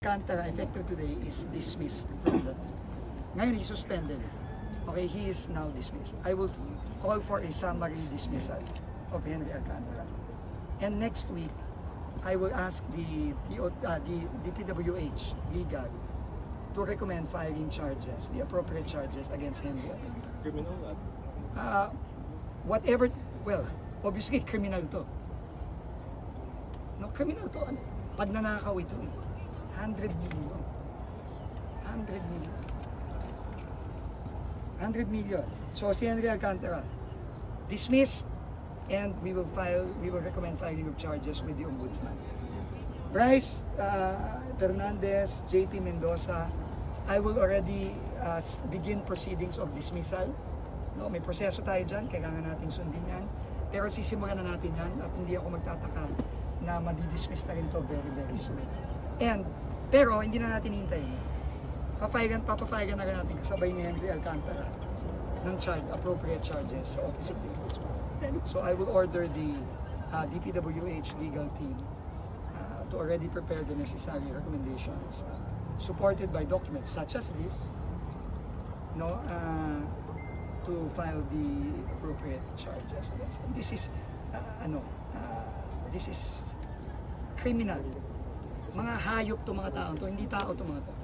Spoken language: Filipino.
Alcantara, effective today, is dismissed from the... Ngayon, he's suspended. Okay, he is now dismissed. I will call for a summary dismissal of Henry Alcantara. And next week, I will ask the DPWH legal to recommend filing charges, the appropriate charges against Henry Alcantara. Criminal that? Whatever, well, obviously criminal to. No, criminal to. Pag nanakaw ito, 100 million. 100 million. 100 million. So si Henry Alcantara, dismissed, and we will recommend filing of charges with the Ombudsman. Bryce Fernandez, JP Mendoza, I will already begin proceedings of dismissal. No, may proseso tayo dyan, kailangan nating sundin yan. Pero sisimulan na natin yan at hindi ako magtataka na madidismiss na rin to very, very soon. Pero hindi na natin hintayin. Papayagan na rin natin kasabay ni Henry Alcantara ng appropriate charges sa Office of the Ombudsman. So I will order the DPWH legal team to already prepare the necessary recommendations supported by documents such as this, no, to file the appropriate charges against them. This is this is criminal. Mga hayop to mga tao to, hindi tao to mga tao.